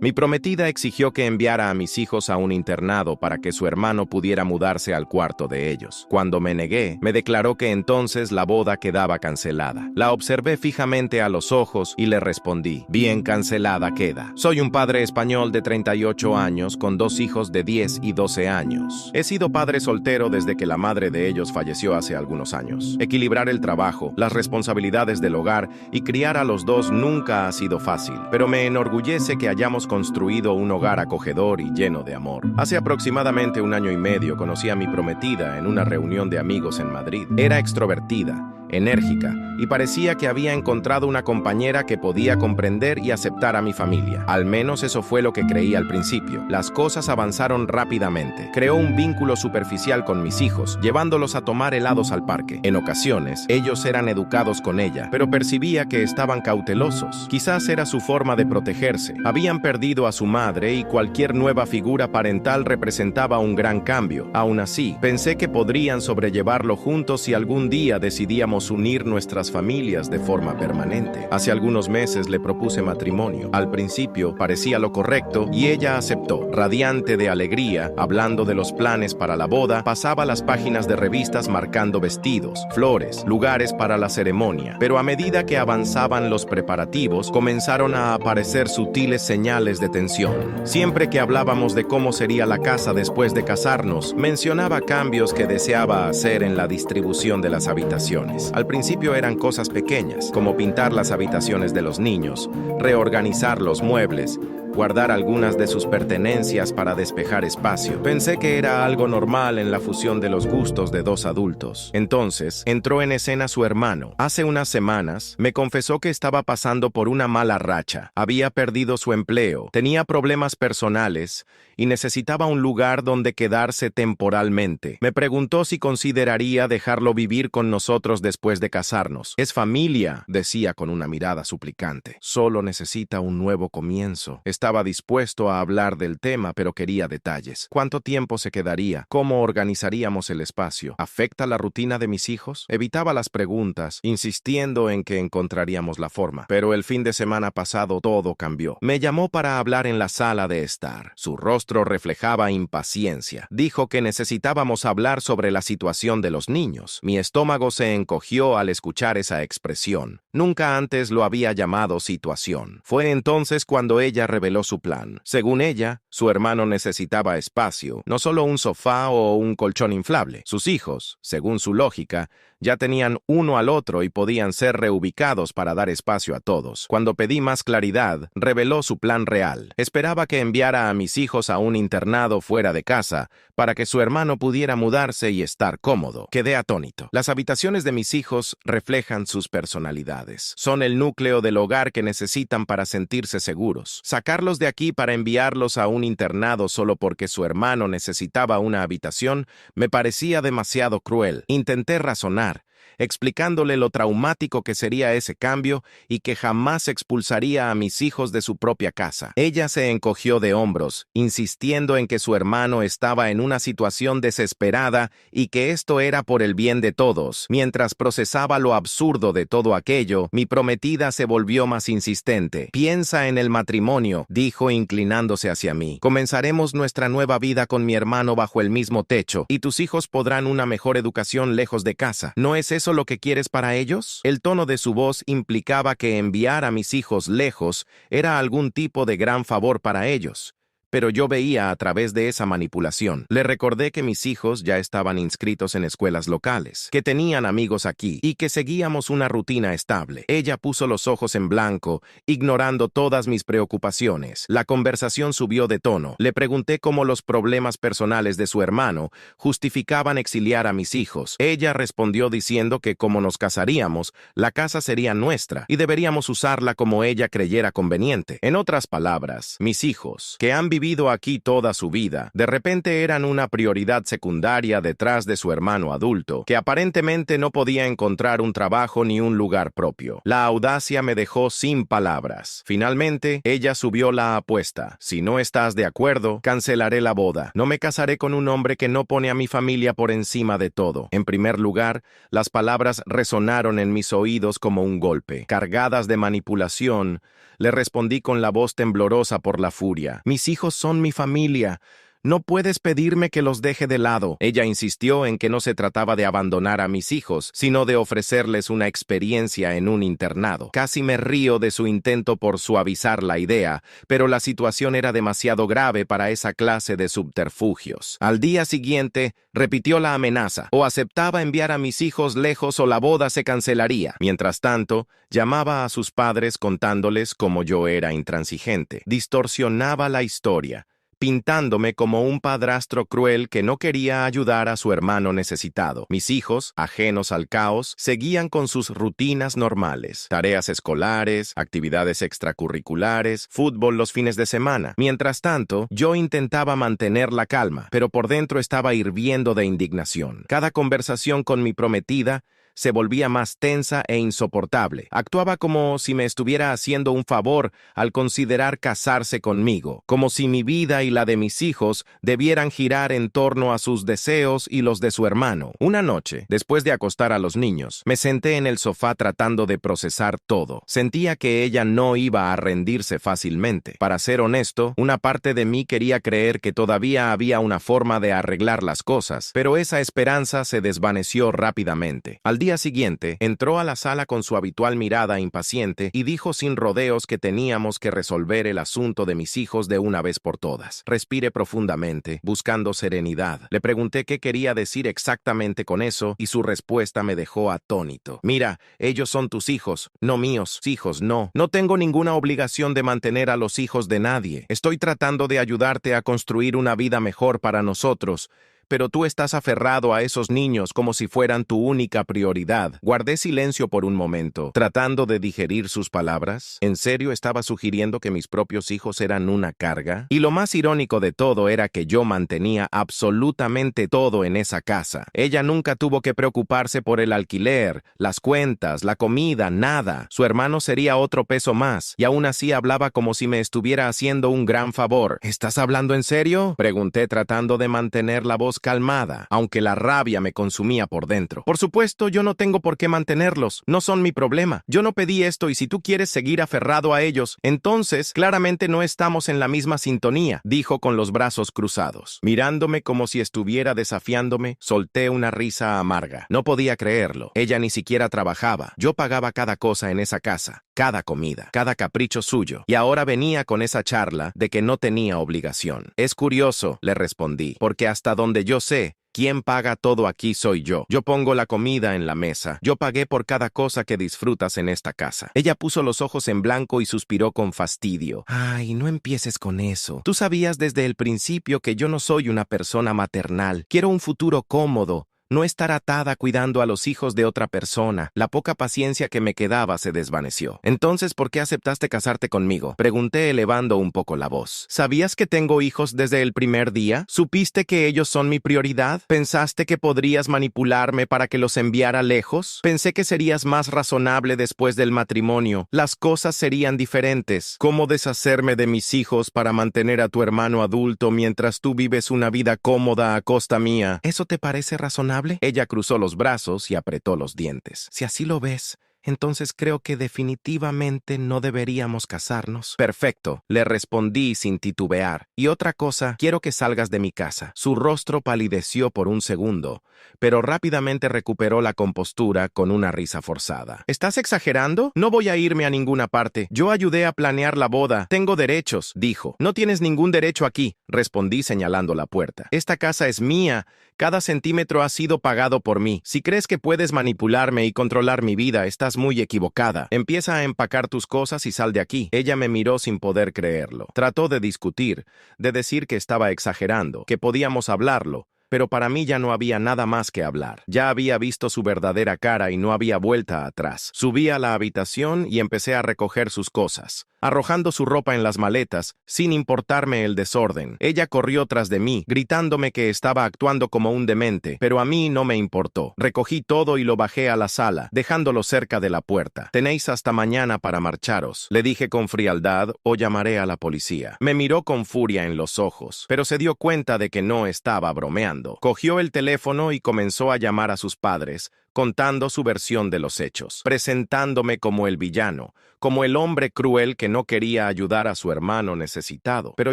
Mi prometida exigió que enviara a mis hijos a un internado para que su hermano pudiera mudarse al cuarto de ellos. Cuando me negué, me declaró que entonces la boda quedaba cancelada. La observé fijamente a los ojos y le respondí: bien cancelada queda. Soy un padre español de 38 años con 2 hijos de 10 y 12 años. He sido padre soltero desde que la madre de ellos falleció hace algunos años. Equilibrar el trabajo, las responsabilidades del hogar y criar a los dos nunca ha sido fácil, pero me enorgullece que hayamos construido un hogar acogedor y lleno de amor. Hace aproximadamente 1 año y medio conocí a mi prometida en una reunión de amigos en Madrid. Era extrovertida, enérgica, y parecía que había encontrado una compañera que podía comprender y aceptar a mi familia. Al menos eso fue lo que creí al principio. Las cosas avanzaron rápidamente. Creó un vínculo superficial con mis hijos, llevándolos a tomar helados al parque. En ocasiones, ellos eran educados con ella, pero percibía que estaban cautelosos. Quizás era su forma de protegerse. Habían perdido a su madre y cualquier nueva figura parental representaba un gran cambio. Aún así, pensé que podrían sobrellevarlo juntos si algún día decidíamos unir nuestras familias de forma permanente. Hace algunos meses le propuse matrimonio. Al principio parecía lo correcto y ella aceptó. Radiante de alegría, hablando de los planes para la boda, pasaba las páginas de revistas marcando vestidos, flores, lugares para la ceremonia. Pero a medida que avanzaban los preparativos, comenzaron a aparecer sutiles señales de tensión. Siempre que hablábamos de cómo sería la casa después de casarnos, mencionaba cambios que deseaba hacer en la distribución de las habitaciones. Al principio eran cosas pequeñas, como pintar las habitaciones de los niños, reorganizar los muebles, guardar algunas de sus pertenencias para despejar espacio. Pensé que era algo normal en la fusión de los gustos de 2 adultos. Entonces, entró en escena su hermano. Hace unas semanas, me confesó que estaba pasando por una mala racha. Había perdido su empleo, tenía problemas personales y necesitaba un lugar donde quedarse temporalmente. Me preguntó si consideraría dejarlo vivir con nosotros después de casarnos. Es familia, decía con una mirada suplicante. Solo necesita un nuevo comienzo. Estaba dispuesto a hablar del tema, pero quería detalles. ¿Cuánto tiempo se quedaría? ¿Cómo organizaríamos el espacio? ¿Afecta la rutina de mis hijos? Evitaba las preguntas, insistiendo en que encontraríamos la forma. Pero el fin de semana pasado todo cambió. Me llamó para hablar en la sala de estar. Su rostro reflejaba impaciencia. Dijo que necesitábamos hablar sobre la situación de los niños. Mi estómago se encogió al escuchar esa expresión. Nunca antes lo había llamado situación. Fue entonces cuando ella reveló su plan. Según ella, su hermano necesitaba espacio, no solo un sofá o un colchón inflable. Sus hijos, según su lógica, ya tenían uno al otro y podían ser reubicados para dar espacio a todos. Cuando pedí más claridad, reveló su plan real. Esperaba que enviara a mis hijos a un internado fuera de casa para que su hermano pudiera mudarse y estar cómodo. Quedé atónito. Las habitaciones de mis hijos reflejan sus personalidades. Son el núcleo del hogar que necesitan para sentirse seguros. Sacarlos de aquí para enviarlos a un internado solo porque su hermano necesitaba una habitación me parecía demasiado cruel. Intenté razonar, explicándole lo traumático que sería ese cambio y que jamás expulsaría a mis hijos de su propia casa. Ella se encogió de hombros, insistiendo en que su hermano estaba en una situación desesperada y que esto era por el bien de todos. Mientras procesaba lo absurdo de todo aquello, mi prometida se volvió más insistente. Piensa en el matrimonio, dijo inclinándose hacia mí. Comenzaremos nuestra nueva vida con mi hermano bajo el mismo techo y tus hijos podrán una mejor educación lejos de casa. ¿No es eso lo que quieres para ellos? El tono de su voz implicaba que enviar a mis hijos lejos era algún tipo de gran favor para ellos. Pero yo veía a través de esa manipulación. Le recordé que mis hijos ya estaban inscritos en escuelas locales, que tenían amigos aquí y que seguíamos una rutina estable. Ella puso los ojos en blanco, ignorando todas mis preocupaciones. La conversación subió de tono. Le pregunté cómo los problemas personales de su hermano justificaban exiliar a mis hijos. Ella respondió diciendo que como nos casaríamos, la casa sería nuestra y deberíamos usarla como ella creyera conveniente. En otras palabras, mis hijos, que han vivido vivido aquí toda su vida, de repente eran una prioridad secundaria detrás de su hermano adulto, que aparentemente no podía encontrar un trabajo ni un lugar propio. La audacia me dejó sin palabras. Finalmente, ella subió la apuesta. Si no estás de acuerdo, cancelaré la boda. No me casaré con un hombre que no pone a mi familia por encima de todo. En primer lugar, las palabras resonaron en mis oídos como un golpe. Cargadas de manipulación, le respondí con la voz temblorosa por la furia. Mis hijos son mi familia. No puedes pedirme que los deje de lado. Ella insistió en que no se trataba de abandonar a mis hijos, sino de ofrecerles una experiencia en un internado. Casi me río de su intento por suavizar la idea, pero la situación era demasiado grave para esa clase de subterfugios. Al día siguiente, repitió la amenaza. O aceptaba enviar a mis hijos lejos o la boda se cancelaría. Mientras tanto, llamaba a sus padres contándoles cómo yo era intransigente. Distorsionaba la historia, pintándome como un padrastro cruel que no quería ayudar a su hermano necesitado. Mis hijos, ajenos al caos, seguían con sus rutinas normales: tareas escolares, actividades extracurriculares, fútbol los fines de semana. Mientras tanto, yo intentaba mantener la calma, pero por dentro estaba hirviendo de indignación. Cada conversación con mi prometida se volvía más tensa e insoportable. Actuaba como si me estuviera haciendo un favor al considerar casarse conmigo, como si mi vida y la de mis hijos debieran girar en torno a sus deseos y los de su hermano. Una noche, después de acostar a los niños, me senté en el sofá tratando de procesar todo. Sentía que ella no iba a rendirse fácilmente. Para ser honesto, una parte de mí quería creer que todavía había una forma de arreglar las cosas, pero esa esperanza se desvaneció rápidamente. Al día siguiente, entró a la sala con su habitual mirada impaciente y dijo sin rodeos que teníamos que resolver el asunto de mis hijos de una vez por todas. Respiré profundamente, buscando serenidad. Le pregunté qué quería decir exactamente con eso y su respuesta me dejó atónito. Mira, ellos son tus hijos, no míos. Hijos, no. No tengo ninguna obligación de mantener a los hijos de nadie. Estoy tratando de ayudarte a construir una vida mejor para nosotros, pero tú estás aferrado a esos niños como si fueran tu única prioridad. Guardé silencio por un momento, tratando de digerir sus palabras. ¿En serio estaba sugiriendo que mis propios hijos eran una carga? Y lo más irónico de todo era que yo mantenía absolutamente todo en esa casa. Ella nunca tuvo que preocuparse por el alquiler, las cuentas, la comida, nada. Su hermano sería otro peso más, y aún así hablaba como si me estuviera haciendo un gran favor. ¿Estás hablando en serio?, pregunté tratando de mantener la voz calmada, aunque la rabia me consumía por dentro. Por supuesto, yo no tengo por qué mantenerlos. No son mi problema. Yo no pedí esto y si tú quieres seguir aferrado a ellos, entonces claramente no estamos en la misma sintonía, dijo con los brazos cruzados. Mirándome como si estuviera desafiándome, solté una risa amarga. No podía creerlo. Ella ni siquiera trabajaba. Yo pagaba cada cosa en esa casa, cada comida, cada capricho suyo, y ahora venía con esa charla de que no tenía obligación. Es curioso, le respondí, porque hasta donde yo sé, quien paga todo aquí soy yo. Yo pongo la comida en la mesa. Yo pagué por cada cosa que disfrutas en esta casa. Ella puso los ojos en blanco y suspiró con fastidio. Ay, no empieces con eso. Tú sabías desde el principio que yo no soy una persona maternal. Quiero un futuro cómodo, no estar atada cuidando a los hijos de otra persona. La poca paciencia que me quedaba se desvaneció. Entonces, ¿por qué aceptaste casarte conmigo?, pregunté elevando un poco la voz. ¿Sabías que tengo hijos desde el primer día? ¿Supiste que ellos son mi prioridad? ¿Pensaste que podrías manipularme para que los enviara lejos? Pensé que serías más razonable después del matrimonio. Las cosas serían diferentes. ¿Cómo deshacerme de mis hijos para mantener a tu hermano adulto mientras tú vives una vida cómoda a costa mía? ¿Eso te parece razonable? Ella cruzó los brazos y apretó los dientes. Si así lo ves, entonces creo que definitivamente no deberíamos casarnos. Perfecto, le respondí sin titubear. Y otra cosa, quiero que salgas de mi casa. Su rostro palideció por un segundo, pero rápidamente recuperó la compostura con una risa forzada. ¿Estás exagerando? No voy a irme a ninguna parte. Yo ayudé a planear la boda. Tengo derechos, dijo. No tienes ningún derecho aquí, respondí señalando la puerta. Esta casa es mía. Cada centímetro ha sido pagado por mí. Si crees que puedes manipularme y controlar mi vida, estás muy equivocada. Empieza a empacar tus cosas y sal de aquí. Ella me miró sin poder creerlo. Trató de discutir, de decir que estaba exagerando, que podíamos hablarlo, pero para mí ya no había nada más que hablar. Ya había visto su verdadera cara y no había vuelta atrás. Subí a la habitación y empecé a recoger sus cosas. arrojando su ropa en las maletas, sin importarme el desorden. Ella corrió tras de mí, gritándome que estaba actuando como un demente, pero a mí no me importó. Recogí todo y lo bajé a la sala, dejándolo cerca de la puerta. Tenéis hasta mañana para marcharos, le dije con frialdad, o llamaré a la policía. Me miró con furia en los ojos, pero se dio cuenta de que no estaba bromeando. Cogió el teléfono y comenzó a llamar a sus padres, contando su versión de los hechos, presentándome como el villano, como el hombre cruel que no quería ayudar a su hermano necesitado. Pero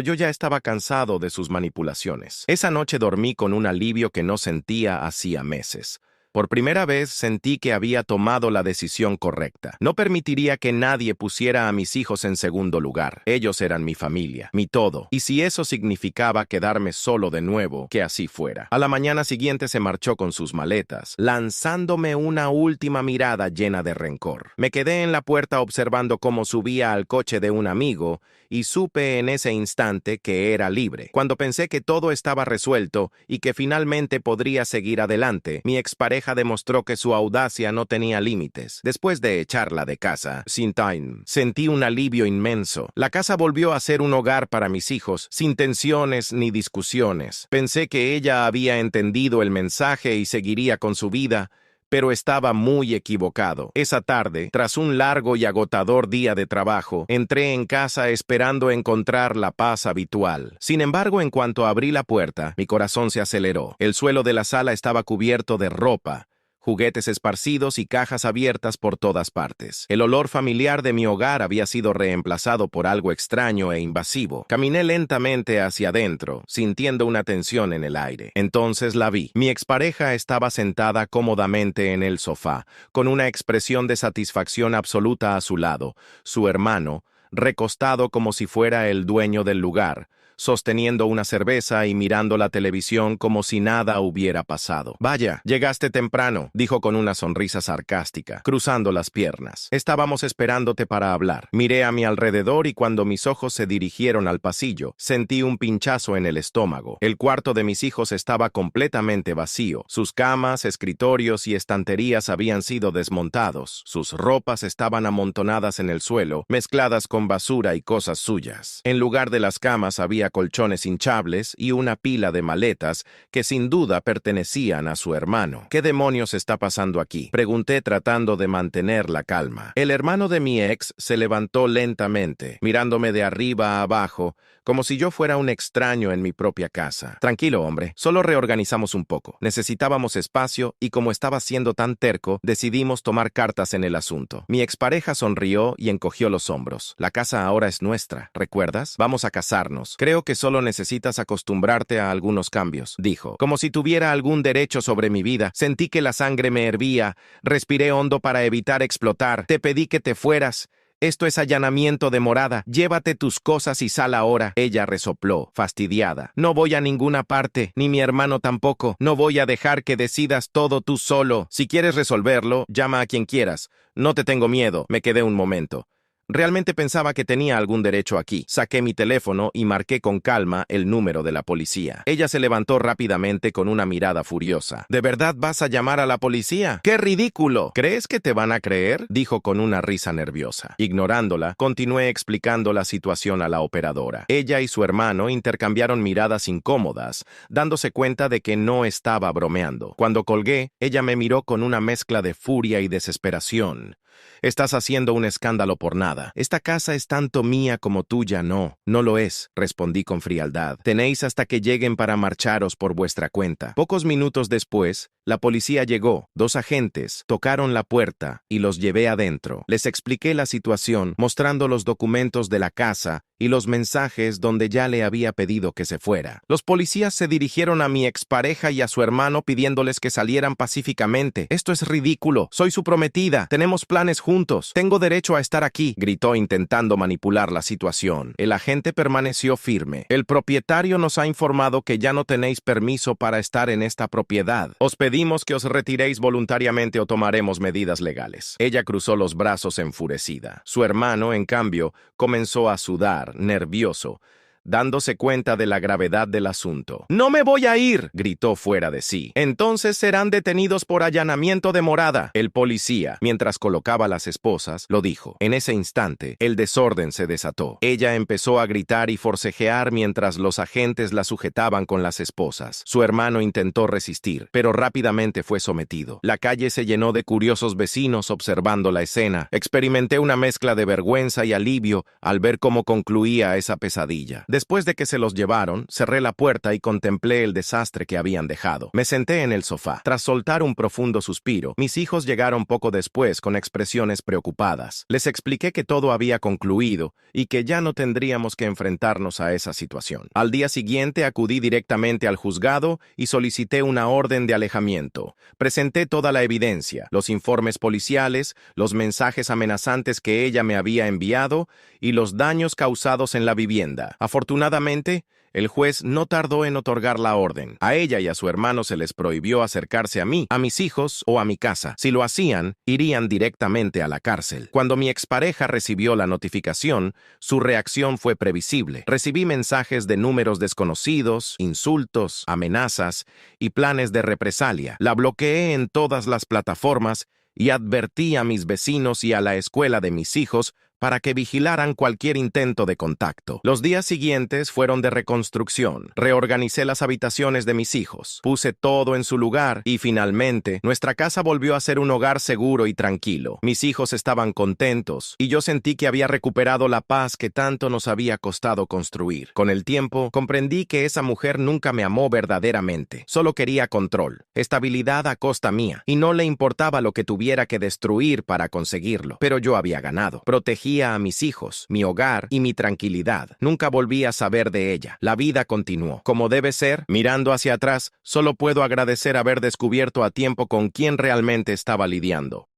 yo ya estaba cansado de sus manipulaciones. Esa noche dormí con un alivio que no sentía hacía meses. Por primera vez sentí que había tomado la decisión correcta. No permitiría que nadie pusiera a mis hijos en segundo lugar. Ellos eran mi familia, mi todo. Y si eso significaba quedarme solo de nuevo, que así fuera. A la mañana siguiente se marchó con sus maletas, lanzándome una última mirada llena de rencor. Me quedé en la puerta observando cómo subía al coche de un amigo y supe en ese instante que era libre. Cuando pensé que todo estaba resuelto y que finalmente podría seguir adelante, mi expareja demostró que su audacia no tenía límites. Después de echarla de casa, sin time, sentí un alivio inmenso. La casa volvió a ser un hogar para mis hijos, sin tensiones ni discusiones. Pensé que ella había entendido el mensaje y seguiría con su vida, pero estaba muy equivocado. Esa tarde, tras un largo y agotador día de trabajo, entré en casa esperando encontrar la paz habitual. Sin embargo, en cuanto abrí la puerta, mi corazón se aceleró. El suelo de la sala estaba cubierto de ropa, juguetes esparcidos y cajas abiertas por todas partes. El olor familiar de mi hogar había sido reemplazado por algo extraño e invasivo. Caminé lentamente hacia adentro, sintiendo una tensión en el aire. Entonces la vi. Mi expareja estaba sentada cómodamente en el sofá, con una expresión de satisfacción absoluta a su lado. Su hermano, recostado como si fuera el dueño del lugar, sosteniendo una cerveza y mirando la televisión como si nada hubiera pasado. «Vaya, llegaste temprano», dijo con una sonrisa sarcástica, cruzando las piernas. «Estábamos esperándote para hablar». Miré a mi alrededor y cuando mis ojos se dirigieron al pasillo, sentí un pinchazo en el estómago. El cuarto de mis hijos estaba completamente vacío. Sus camas, escritorios y estanterías habían sido desmontados. Sus ropas estaban amontonadas en el suelo, mezcladas con basura y cosas suyas. En lugar de las camas había colchones hinchables y una pila de maletas que sin duda pertenecían a su hermano. ¿Qué demonios está pasando aquí?, pregunté tratando de mantener la calma. El hermano de mi ex se levantó lentamente, mirándome de arriba a abajo, como si yo fuera un extraño en mi propia casa. «Tranquilo, hombre, solo reorganizamos un poco. Necesitábamos espacio y como estaba siendo tan terco, decidimos tomar cartas en el asunto». Mi expareja sonrió y encogió los hombros. «La casa ahora es nuestra, ¿recuerdas? Vamos a casarnos. Creo que solo necesitas acostumbrarte a algunos cambios», dijo. Como si tuviera algún derecho sobre mi vida. Sentí que la sangre me hervía. Respiré hondo para evitar explotar. «Te pedí que te fueras. Esto es allanamiento de morada. Llévate tus cosas y sal ahora». Ella resopló, fastidiada. «No voy a ninguna parte, ni mi hermano tampoco. No voy a dejar que decidas todo tú solo. Si quieres resolverlo, llama a quien quieras. No te tengo miedo». Me quedé un momento. Realmente pensaba que tenía algún derecho aquí. Saqué mi teléfono y marqué con calma el número de la policía. Ella se levantó rápidamente con una mirada furiosa. «¿De verdad vas a llamar a la policía? ¡Qué ridículo! ¿Crees que te van a creer?», dijo con una risa nerviosa. Ignorándola, continué explicando la situación a la operadora. Ella y su hermano intercambiaron miradas incómodas, dándose cuenta de que no estaba bromeando. Cuando colgué, ella me miró con una mezcla de furia y desesperación. «Estás haciendo un escándalo por nada. Esta casa es tanto mía como tuya». «No, no lo es», respondí con frialdad. «Tenéis hasta que lleguen para marcharos por vuestra cuenta». Pocos minutos después, la policía llegó. 2 agentes tocaron la puerta y los llevé adentro. Les expliqué la situación, mostrando los documentos de la casa y los mensajes donde ya le había pedido que se fuera. Los policías se dirigieron a mi expareja y a su hermano pidiéndoles que salieran pacíficamente. «Esto es ridículo. Soy su prometida. Tenemos planes juntos. Tengo derecho a estar aquí», gritó intentando manipular la situación. El agente permaneció firme. «El propietario nos ha informado que ya no tenéis permiso para estar en esta propiedad. Os pedimos que os retiréis voluntariamente o tomaremos medidas legales». Ella cruzó los brazos enfurecida. Su hermano, en cambio, comenzó a sudar, nervioso. dándose cuenta de la gravedad del asunto. «¡No me voy a ir!», gritó fuera de sí. «Entonces serán detenidos por allanamiento de morada». El policía, mientras colocaba las esposas, lo dijo. En ese instante, el desorden se desató. Ella empezó a gritar y forcejear mientras los agentes la sujetaban con las esposas. Su hermano intentó resistir, pero rápidamente fue sometido. La calle se llenó de curiosos vecinos observando la escena. Experimenté una mezcla de vergüenza y alivio al ver cómo concluía esa pesadilla. Después de que se los llevaron, cerré la puerta y contemplé el desastre que habían dejado. Me senté en el sofá. Tras soltar un profundo suspiro, mis hijos llegaron poco después con expresiones preocupadas. Les expliqué que todo había concluido y que ya no tendríamos que enfrentarnos a esa situación. Al día siguiente acudí directamente al juzgado y solicité una orden de alejamiento. Presenté toda la evidencia, los informes policiales, los mensajes amenazantes que ella me había enviado y los daños causados en la vivienda. Afortunadamente, el juez no tardó en otorgar la orden. A ella y a su hermano se les prohibió acercarse a mí, a mis hijos o a mi casa. Si lo hacían, irían directamente a la cárcel. Cuando mi expareja recibió la notificación, su reacción fue previsible. Recibí mensajes de números desconocidos, insultos, amenazas y planes de represalia. La bloqueé en todas las plataformas y advertí a mis vecinos y a la escuela de mis hijos para que vigilaran cualquier intento de contacto. Los días siguientes fueron de reconstrucción. Reorganicé las habitaciones de mis hijos, puse todo en su lugar y finalmente nuestra casa volvió a ser un hogar seguro y tranquilo. Mis hijos estaban contentos y yo sentí que había recuperado la paz que tanto nos había costado construir. Con el tiempo, comprendí que esa mujer nunca me amó verdaderamente. Solo quería control, estabilidad a costa mía, y no le importaba lo que tuviera que destruir para conseguirlo. Pero yo había ganado. Protegía a mis hijos, mi hogar y mi tranquilidad. Nunca volví a saber de ella. La vida continuó. Como debe ser, mirando hacia atrás, solo puedo agradecer haber descubierto a tiempo con quién realmente estaba lidiando.